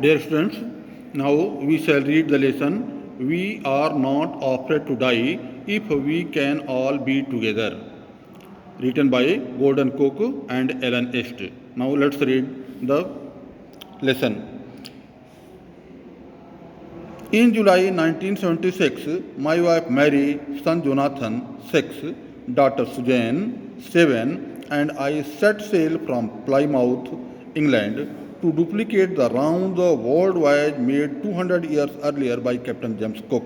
Dear students, now we shall read the lesson. We are not afraid to die if we can all be together. Written by Gordon Cook and Ellen Est. Now let's read the lesson. In July 1976, my wife Mary, son Jonathan, 6, daughter Suzanne, 7, and I set sail from Plymouth, England, to duplicate the round the world voyage made 200 years earlier by Captain James Cook.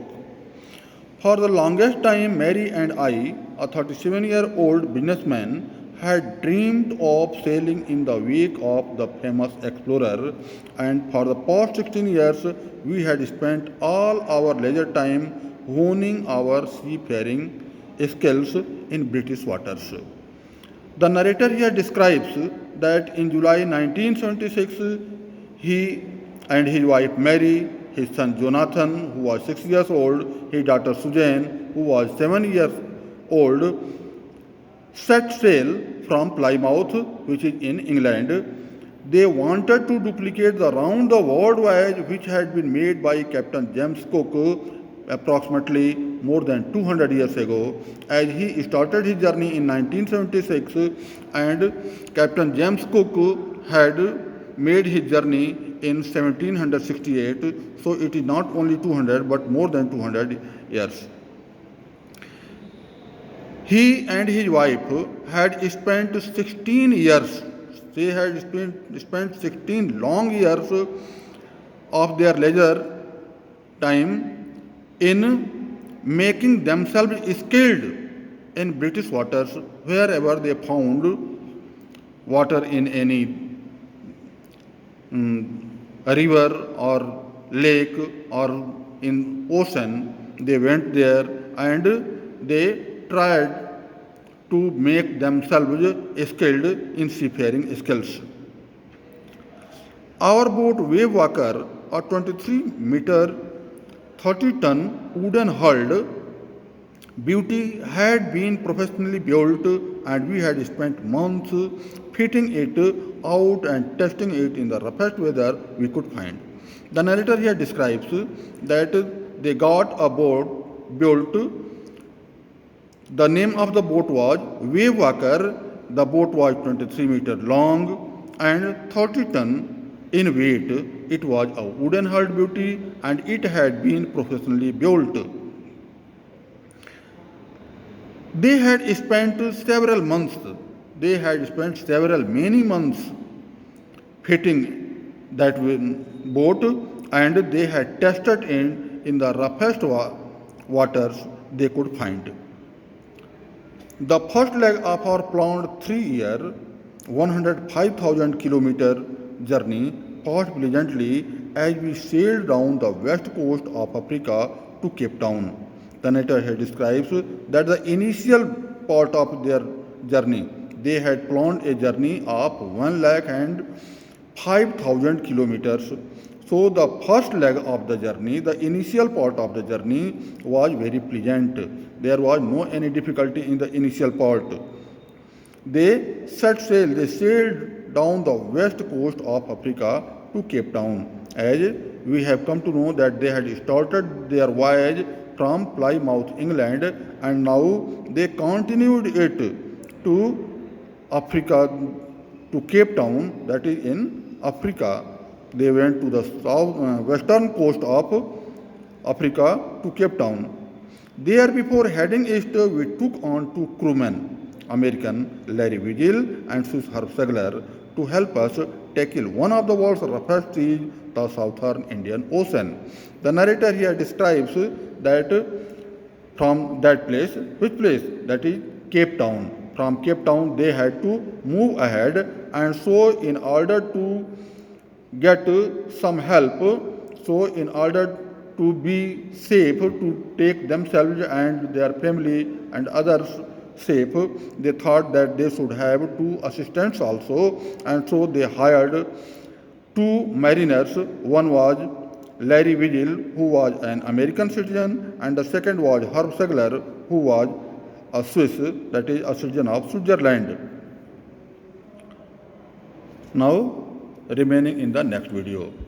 For the longest time, Mary and I, a 37-year-old businessman, had dreamed of sailing in the wake of the famous explorer, and for the past 16 years, we had spent all our leisure time honing our seafaring skills in British waters. The narrator here describes that in July 1976, he and his wife Mary, his son Jonathan, who was 6 years old, his daughter Suzanne, who was 7 years old, set sail from Plymouth, which is in England. They wanted to duplicate the round the world voyage which had been made by Captain James Cook approximately more than 200 years ago, as he started his journey in 1976 and Captain James Cook had made his journey in 1768, so it is not only 200 but more than 200 years. He and his wife had spent 16 years. They had spent 16 long years of their leisure time in making themselves skilled in British waters wherever they found water in any river or lake or in ocean. They went there and they tried to make themselves skilled in seafaring skills. Our boat Wave Walker, a 23-meter, 30-ton wooden hulled beauty, had been professionally built, and we had spent months fitting it out and testing it in the roughest weather we could find. The narrator here describes that they got a boat built. The name of the boat was Wave Walker. The boat was 23 meters long and 30 ton in weight. It was a wooden hulled beauty and it had been professionally built. They had spent many months fitting that boat, and they had tested it in the roughest waters they could find. The first leg of our planned 3-year, 105,000 kilometer journey passed brilliantly as we sailed down the west coast of Africa to Cape Town. The narrator here describes that the initial part of their journey, they had planned a journey of 105,000 kilometers. So the first leg of the journey, the initial part of the journey was very pleasant. There was no any difficulty in the initial part. They sailed down the west coast of Africa to Cape Town. As we have come to know that they had started their voyage from Plymouth, England, and now they continued it to Africa, to Cape Town, that is in Africa. They went to the western coast of Africa to Cape Town. There, before heading east, we took on two crewmen, American Larry Vigil and Swiss Herb Segler, to help us tackle one of the world's roughest seas, the Southern Indian Ocean. The narrator here describes that from that place, which place? That is Cape Town. From Cape Town, they had to move ahead, and so in order to get some help, so in order to be safe, to take themselves and their family and others safe, they thought that they should have two assistants also, and so they hired two mariners. One was Larry Vigil, who was an American citizen, and the second was Herb Segler, who was a Swiss, that is a citizen of Switzerland. Now remaining in the next video.